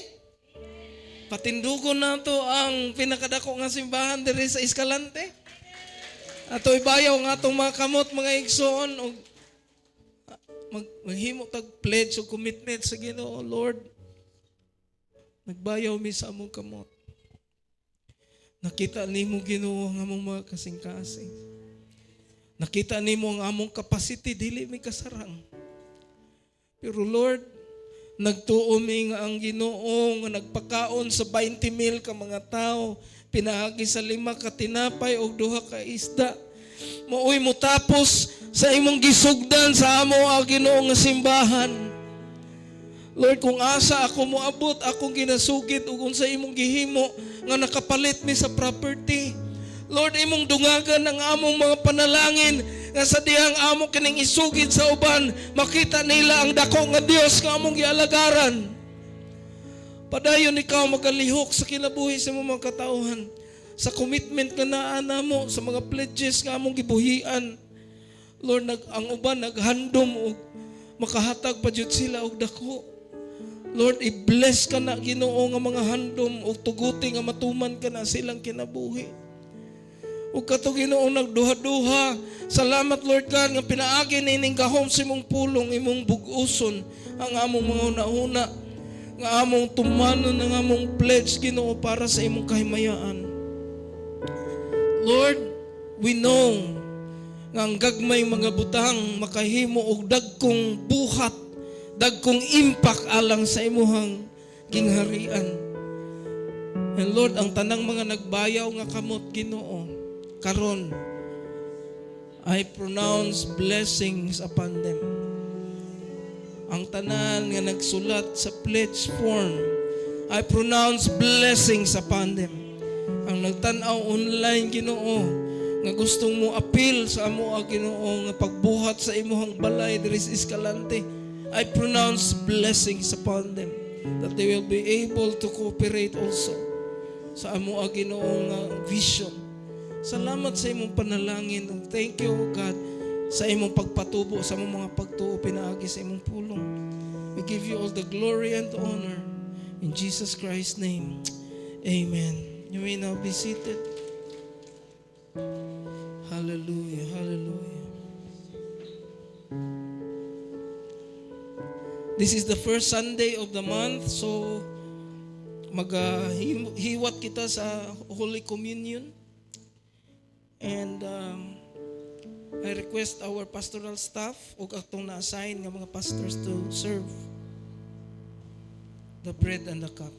Patindugon na to ang pinakadako nga simbahan diri sa Escalante. Ato ibayaw nga itong mga kamot, mga igsoon, o maghimo tag pledge o commitment sa Ginoo, Lord. Nagbayaw mi sa among kamot. Nakita nimo Ginoo ang among mga kasing-kasing. Nakita nimo ang among capacity, dili mi kasarang. Pero Lord, nagtuo mi nga ang Ginoo nga nagpakaon sa 20,000 ka mga tao, pinaagi sa 5 ka tinapay o 2 ka isda. Maoy mo tapos sa imong gisugdan sa amo ang Ginoo nga simbahan. Lord, kung asa ako moabot, akong ginasugid ug unsa imong gihimo nga nakapalit mi sa property. Lord, imong dungagan ang among mga panalangin nga sa dihang amo kining isugid sa uban, makita nila ang dako nga Dios nga among gialagaran. Padayon ikaw magalihok sa kinabuhi sa imong mga katauhan, sa commitment nga naa namo, sa mga pledges nga among gibuhian. Lord, ang uban naghandom og makahatag pa jud sila og dako. Lord, i-bless ka na Ginoo nga mga handom og tuguti nga matuman ka na silang kinabuhi. Ug kato Ginoo nagduha-duha. Salamat Lord God nga pinaagi nining gahom sa imong pulong, imong buguson ang among mga una-una, nga among tumanon ang among pledge Ginoo para sa imong kahimayaan. Lord, we know nga ang gagmay mga butang makahimo og dagkong buhat, dagkong impact alang sa imuhang kingharian. And Lord, ang tanang mga nagbayaw nga kamot Ginoo, karon I pronounce blessings upon them. Ang tanan nga nagsulat sa pledge form, I pronounce blessings upon them. Ang nagtan-aw online Ginoo nga gustong mo appeal sa amo Ginoo nga pagbuhat sa imuhang balay diri sa Escalante, I pronounce blessings upon them, that they will be able to cooperate also sa amo Ginoo nga vision. Salamat sa imong panalangin. Thank you, God, sa imong pagpatubo, sa imong mga pagtuo, pinaagi sa imong pulong. We give you all the glory and honor. In Jesus Christ's name, amen. You may now be seated. Hallelujah, hallelujah. This is the first Sunday of the month, so maghiwat kita sa Holy Communion. And I request our pastoral staff o atong na-assign nga mga pastors to serve the bread and the cup.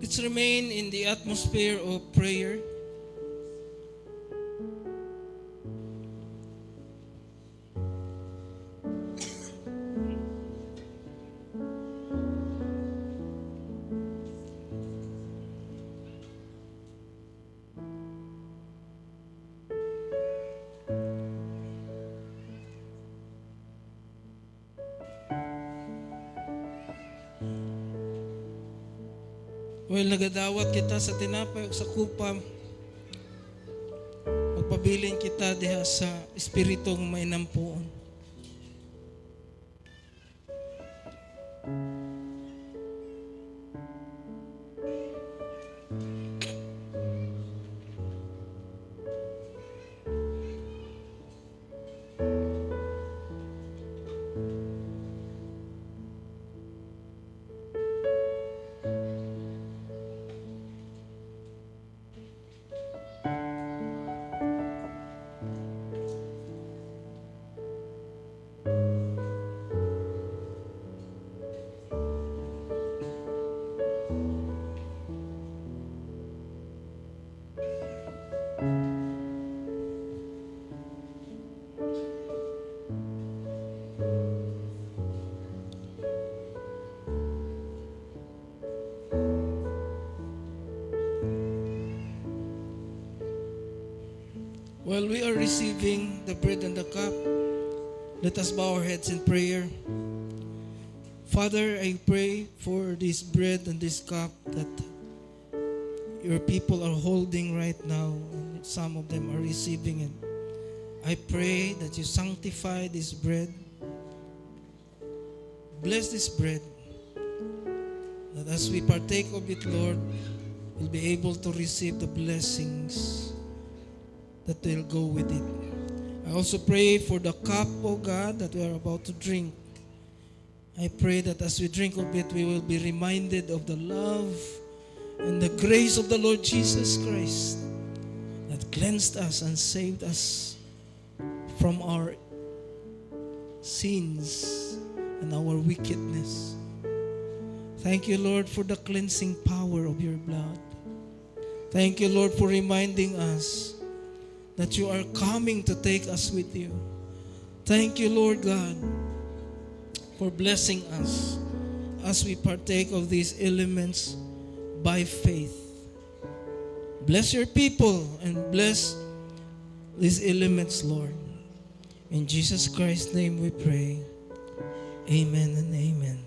Let's remain in the atmosphere of prayer. Well, nagadawat kita sa tinapay o sa kupa, magpabilin kita diha sa espiritong may nampuon. While we are receiving the bread and the cup, let us bow our heads in prayer. Father, I pray for this bread and this cup that your people are holding right now, and some of them are receiving it. I pray that you sanctify this bread. Bless this bread, that as we partake of it, Lord, we'll be able to receive the blessings that will go with it. I also pray for the cup, O God, that we are about to drink. I pray that as we drink of it, we will be reminded of the love and the grace of the Lord Jesus Christ that cleansed us and saved us from our sins and our wickedness. Thank you, Lord, for the cleansing power of your blood. Thank you, Lord, for reminding us that you are coming to take us with you. Thank you, Lord God, for blessing us as we partake of these elements by faith. Bless your people and bless these elements, Lord. In Jesus Christ's name we pray. Amen and amen.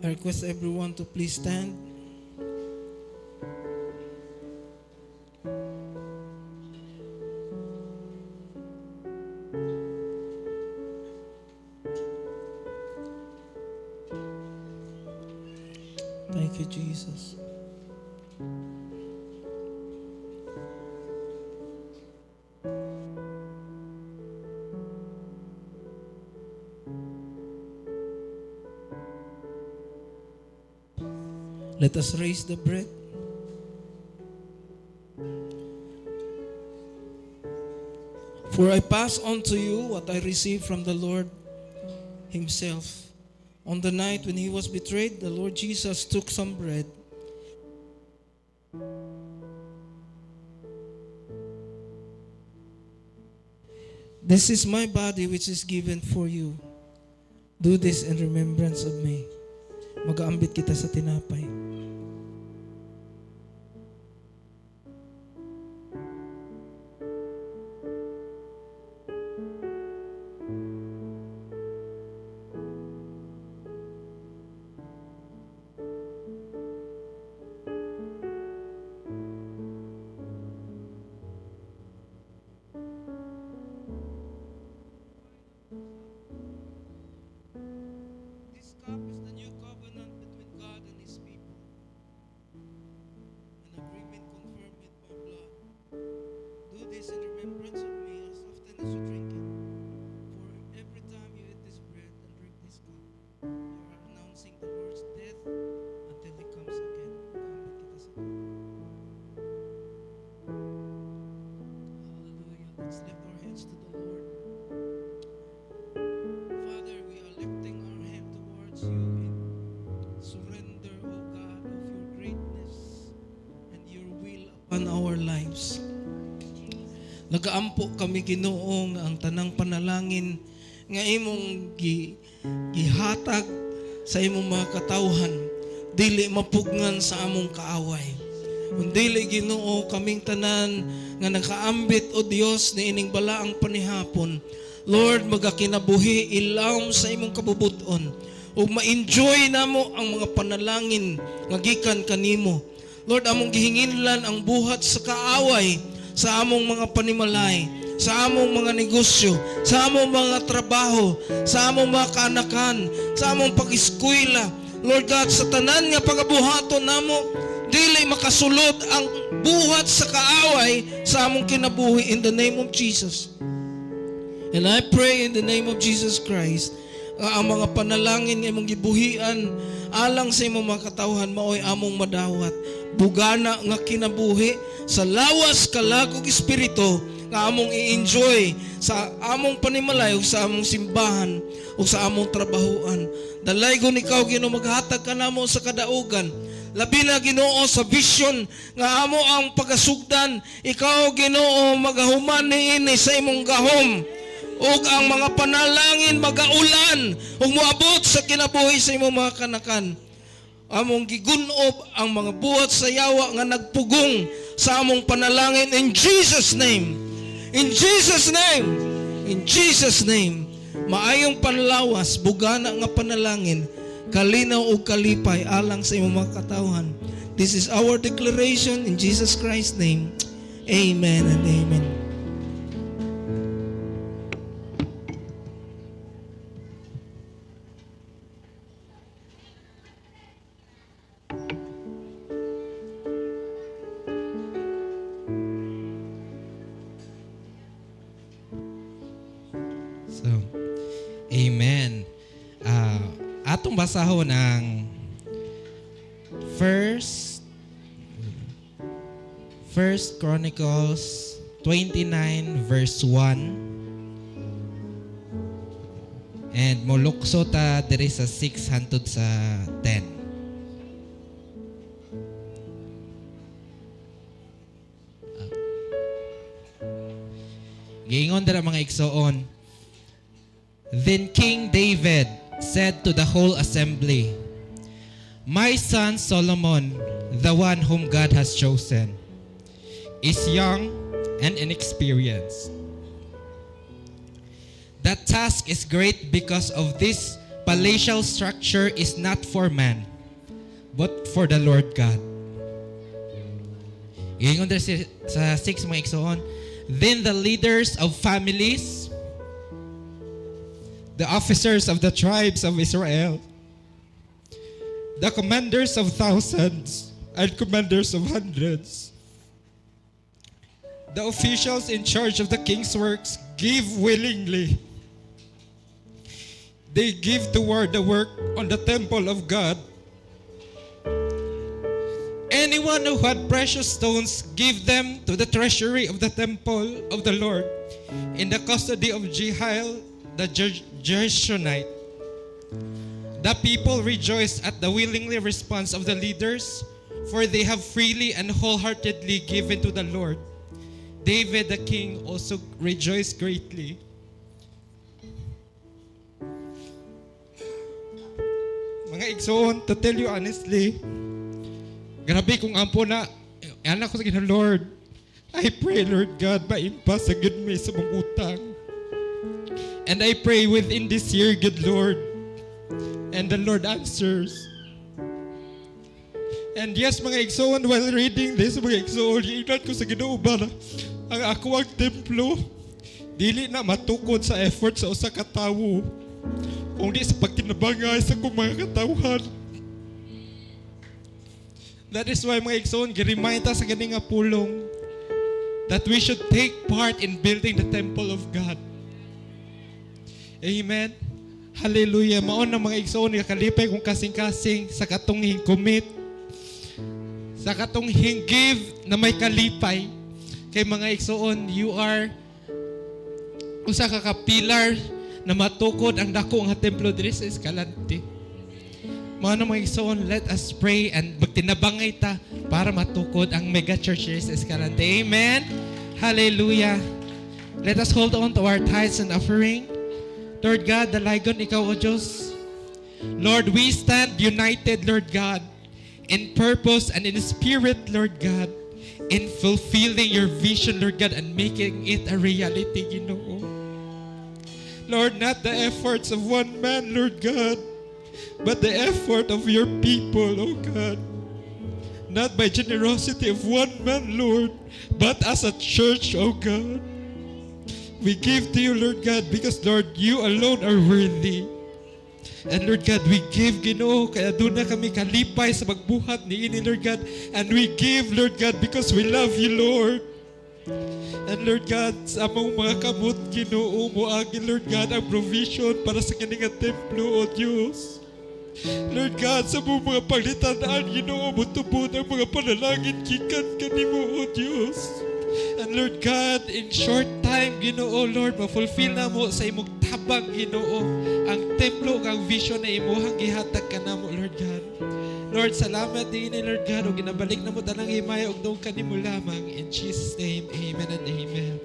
I request everyone to please stand. Thank you, Jesus. Let us raise the bread. For I pass on to you what I received from the Lord Himself. On the night when He was betrayed, the Lord Jesus took some bread. This is my body which is given for you. Do this in remembrance of me. Mag-aambit kita sa tinapay. This cup is the new covenant between God and His people, an agreement confirmed with my blood. Do this in remembrance of me as often as you drink it. For every time you eat this bread and drink this cup, you are announcing the Lord's death until He comes again. Mag-aambit kita sa Hallelujah. Let's lift our hands to the Lord. Father, we are lifting our hand towards you in surrender, O God, of your greatness and your will upon our lives. Nagaampo kami, Ginoo, nga ang tanang panalangin nga imong gihatag sa imong mga katawhan dili mapugnan sa among kaaway. Kung dili, Ginoo, kaming tanan nga nakaambit, O Dios, ni ining balaang panihapon, Lord, magakinabuhi ilawom sa imong kabubuton ug ma-enjoy namo ang mga panalangin nga gikan kanimo. Lord, among gihinginlan ang buhat sa kaaway sa among mga panimalay, sa among mga negosyo, sa among mga trabaho, sa among mga kaanakan, sa among pag-eskwela. Lord God, sa tanan nga pagabuhaton namo, dili makasulod ang buhat sa kaaway sa among kinabuhi in the name of Jesus. And I pray in the name of Jesus Christ, ang mga panalangin nga imong gibuhian alang sa imong mga katawhan maoy among madawat. Bugana nga kinabuhi sa lawas kalagog espiritu nga among i-enjoy sa among panimalay ug sa among simbahan ug sa among trabahoan. Dalaygon ikaw, Ginoo, maghatag ka namo sa kadaugan. Labi na, Ginoo, sa vision nga amo ang pagasugdan. Ikaw, Ginoo, magahuman niini sa imong gahom. Ug ang mga panalangin magaulan ug moabot sa kinabuhi sa imong mga kanakan. Among gigunob ang mga buhat sa yawa nga nagpugong sa among panalangin in Jesus name. In Jesus name. In Jesus name. Maayong panlawas, bugana nga panalangin, kalinaw ug kalipay alang sa imong mga katawhan. This is our declaration in Jesus Christ's name. Amen and amen. So, atong basahon ang First Chronicles 29 verse 1 and molukso ta diri sa 6 hangtod sa 10. Giingon dira mga igsoon. Then King David said to the whole assembly, "My son Solomon, the one whom God has chosen, is young and inexperienced. That task is great because of this palatial structure is not for man, but for the Lord God." Giingon dira sa 6 mga igsoon. Then the leaders of families, the officers of the tribes of Israel, the commanders of thousands and commanders of hundreds, the officials in charge of the king's works give willingly. They give toward the work on the temple of God. Anyone who had precious stones, give them to the treasury of the temple of the Lord in the custody of Jehiel the Gershonite. The people rejoiced at the willingly response of the leaders, for they have freely and wholeheartedly given to the Lord. David the king also rejoiced greatly. Mga igsoon, to tell you honestly, grabe kung ampo na, anak ko sa Ginoo, Lord, I pray, Lord God, maimpas sa good me sa mong utang. And I pray within this year, good Lord, and the Lord answers. And yes, mga igsoon, while reading this, mga igsoon, iingat ko sa Ginoo ba na ang ako ang templo, dili na matukod sa effort sa usa ka tawo, kundi sa pagtinabangay sa kong mga katawhan. That is why mga igsoon, giremind ta sa ganing nga pulong that we should take part in building the temple of God. Amen. Hallelujah. Maon na mga igsoon, kalipay kung kasing-kasing sa katong commit, sa katong give na may kalipay. Kay mga igsoon, you are usa ka pilar na matukod ang dako nga templo diri sa Escalante. Mga igsoon, let us pray and magtinabangay ta para matukod ang mega church sa Escalante. Amen. Hallelujah. Let us hold on to our tithes and offering. Lord God, dalagon ikaw, O Diyos. Lord, we stand united, Lord God, in purpose and in spirit, Lord God, in fulfilling your vision, Lord God, and making it a reality, Ginoo. Lord, not the efforts of one man, Lord God, but the effort of your people, O God. Not by generosity of one man, Lord, but as a church, O God. We give to you, Lord God, because, Lord, you alone are worthy. And, Lord God, we give, Ginoo, kaya doon na kami kalipay sa magbuhat ni ini, Lord God. And we give, Lord God, because we love you, Lord. And Lord God, sa among mga kamot, Ginoo mo agi, Lord God, ang provision para sa kaninga templo, O Diyos. Lord God, sa mong mga paglitanaan, Ginoo mo tubod ang mga panalangin kikan kanimo, O Diyos. And Lord God, in short time, Ginoo, Lord, ma-fulfill na mo sa imong tabang, Ginoo, ang templo, ang vision na imuhang gihatag ka na mo, Lord God. Lord, salamat din ni Lord God, o ginabalik na mo tanang himaya, og doon kanimo lamang. In Jesus' name, amen and amen.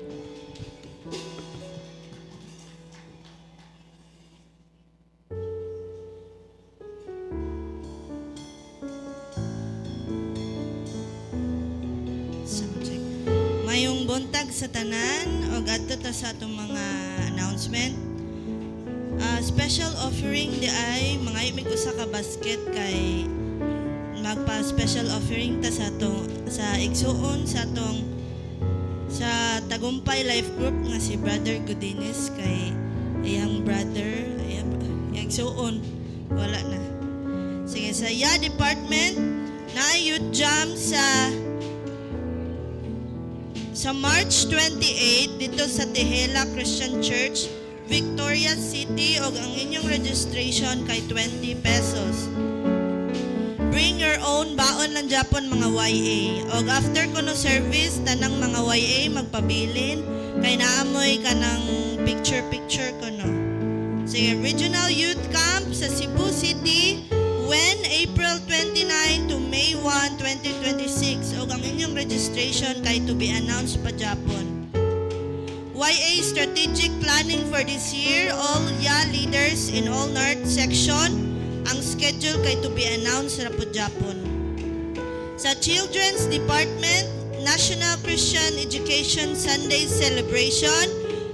Mayong buntag sa tanan o adto ta sa atong mga announcement. Special offering di ay mga imig usa ka basket kay magpa-special offering ta sa atong sa igsuon sa atong sa Tagumpay Life Group nga si Brother Godines kay iyang brother iyang igsuon wala na. Sige, sa department na youth jam sa March 28 dito sa Tehela Christian Church Victoria City og ang inyong registration kay 20 pesos. Bring your own baon lang Japon mga YA. Og after kuno service, tanang mga YA magpabilin kay naamoy ka ng picture kuno. Sige, Regional Youth Camp sa Cebu City when April 29 to May 1, 2026. Og ang inyong registration kay to be announced pa Japon. YA strategic planning for this year, all YA leaders in all North section, ang schedule kay to be announced ra po Japon. Sa Children's Department, National Christian Education Sunday Celebration,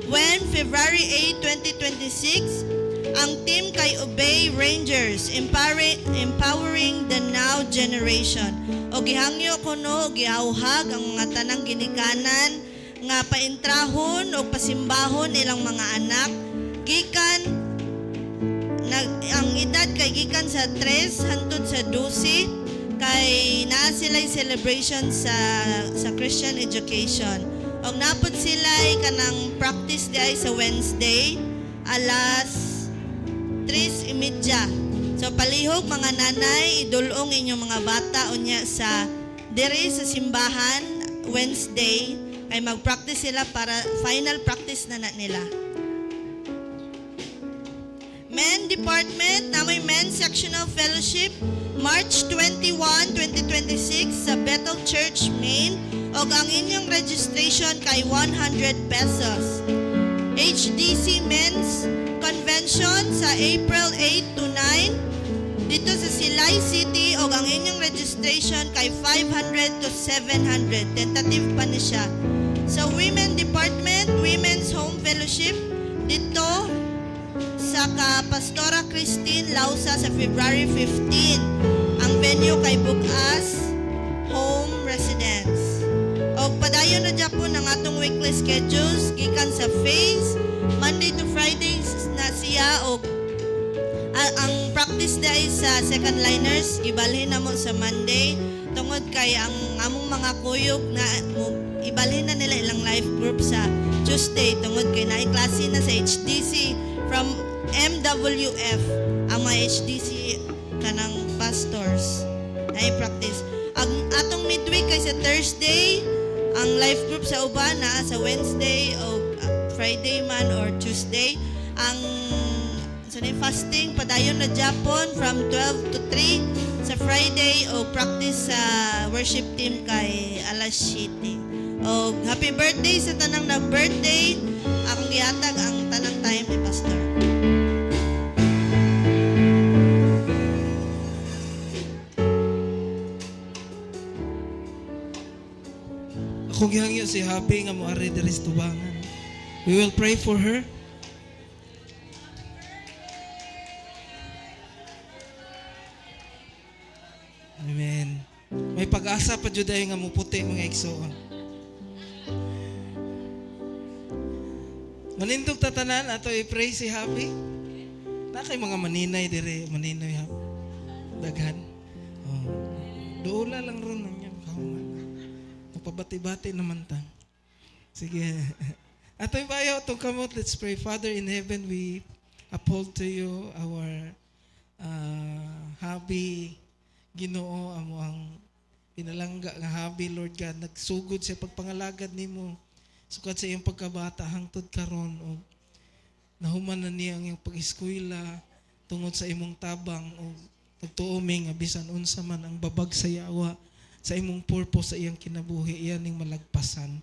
when February 8, 2026, ang team kay Obey Rangers, empowering the now generation. O gihangyo kuno, gihauhag ang mga tanang ginikanan, nga paintrahon o pasimbahon ilang mga anak gikan ang edad kay gikan sa 3 hangtod sa 12 kay naa sila'y celebration sa Christian education og napod sila'y kanang practice day sa Wednesday alas 3:30. So palihog mga nanay idulong inyong mga bata unya sa diri sa simbahan Wednesday ay mag-practice sila para final practice na nila. Men Department, namoy Men Sectional Fellowship, March 21, 2026 sa Bethel Church, Maine, og ang inyong registration kay 100 pesos. HDC Men's Convention sa April 8 to 9, dito sa Silay City, og ang inyong registration kay 500 to 700. Tentative pa ni siya. Sa Women Department, Women's Home Fellowship, dito sa Pastora Christine Lausa sa February 15. Ang venue kay Bukas Home Residence. O padayon na dyan po ng atong weekly schedules, gikan sa phase, Monday to Friday na siya, o ang practice day sa second liners, ibalhin na mo sa Monday, tungod kay ang among mga kuyog na ibalhin na nila ilang life group sa Tuesday tungod kay naay klase na sa HDC from MWF ang mga HDC kanang pastors naay practice. Ang atong midweek kay sa Thursday ang life group sa uban na sa Wednesday o Friday man or Tuesday ang fasting padayon na Japon from 12 to 3 sa Friday o practice sa worship team kay alas 7. O happy birthday sa tanang nag-birthday. Akong gihatag ang tanang time ni Pastor. Akong gihangyo si Happy nga moari diri sa tubangan. We will pray for her. Amen. May pag-asa pa jud ay nga muputi mga igsoon. Manindog tatanan ato i-pray si Happy. Na kay mga maninay dire, maninay ha. Daghan. Oh. Duula lang ron niya kauman. Pabati-bati naman ta. Sige. Ato ibayaw tong kamot, let's pray. Father in heaven, we uphold to you our Happy Ginoo amo ang pinalangga nga Happy Lord God, nagsugod sa pagpangalagad nimo. Sukat sa iyong pagkabata hangtod karon o nahuman na niya ang iyong pag-eskwela tungod sa imong tabang o nagtuoming nga bisan unsa man ang babag sa yawa sa imong purpose sa iyang kinabuhi iyan ning malagpasan.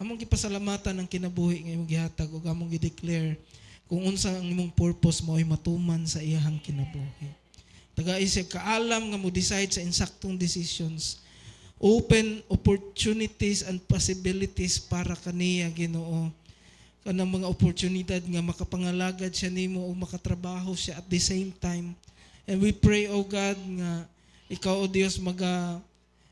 Among gipasalamatan ang kinabuhi nga imong gihatag ug among gi-declare kung unsa ang imong purpose mao'y matuman sa iyang kinabuhi. Taga-isip kaalam nga mo decide sa insaktong decisions. Open opportunities and possibilities para kaniya Ginoo. Kanang mga oportunidad nga makapangalagad siya nimo o makatrabaho siya at the same time. And we pray, O God, nga ikaw, O Dios,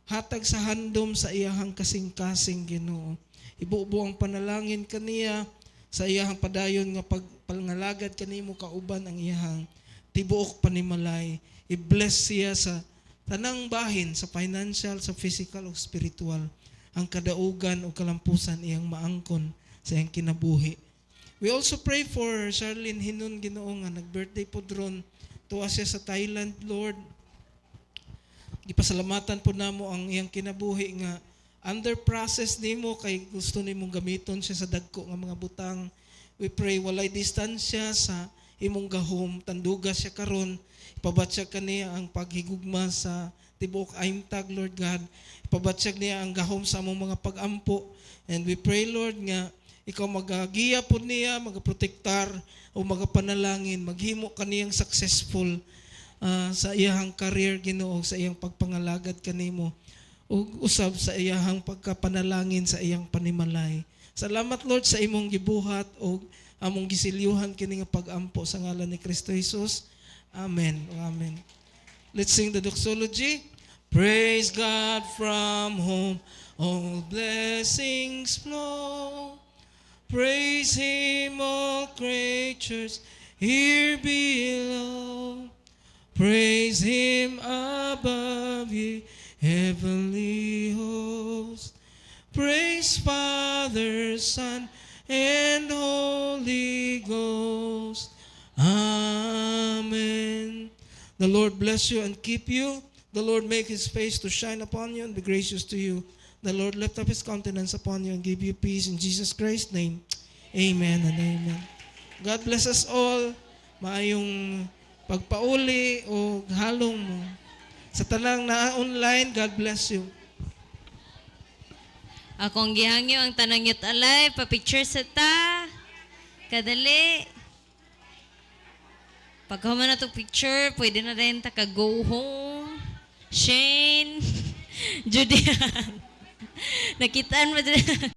hatag sa handom sa iyahang kasing-kasing Ginoo. Ibubuo ang panalangin kaniya sa iyahang padayon nga pagpangalagad kanimo kauban ang iyahang tibuok panimalay. I-bless siya sa tanang bahin, sa financial, sa physical o spiritual, ang kadaugan o kalampusan iyang maangkon sa iyang kinabuhi. We also pray for Charlene Hinon, Ginoo, nga nag-birthday po dron. Tuwa siya sa Thailand, Lord. Gipasalamatan po namo ang iyang kinabuhi nga under process nimo kay gusto nimong gamiton siya sa dagko nga mga butang. We pray walay distansya sa imong gahom, tanduga siya karon. Ipabatyag kaniya ang paghigugma sa tibuok aimtag, Lord God. Ipabatyag niya ang gahom sa among mga pag-ampo. And we pray, Lord, nga ikaw magagiya po niya, magaprotektar o magapanalangin, maghimo kaniyang successful sa iyahang career, Ginoo, sa iyang pagpangalagad kanimo o usab sa iyahang pagkapanalangin sa iyang panimalay. Salamat, Lord, sa imong gibuhat o among gisilyuhan kini nga pag-ampo sa ngalan ni Kristo Jesus. Amen. Amen. Let's sing the doxology. Praise God from whom all blessings flow. Praise Him, all creatures here below. Praise Him above, ye heavenly hosts. Praise Father, Son, and Holy Ghost. Amen. The Lord bless you and keep you. The Lord make His face to shine upon you and be gracious to you. The Lord lift up His countenance upon you and give you peace in Jesus Christ's name. Amen and amen. God bless us all. Maayong pagpauli o halong mo. Sa tanang na online, God bless you. Akong gihangyo ang tanang yut alay, pa-picture sa ta. Kadali. Pag human na to picture, pwede na rin ta ka-go home. Shane. Judean. Nakitaan mo dyan.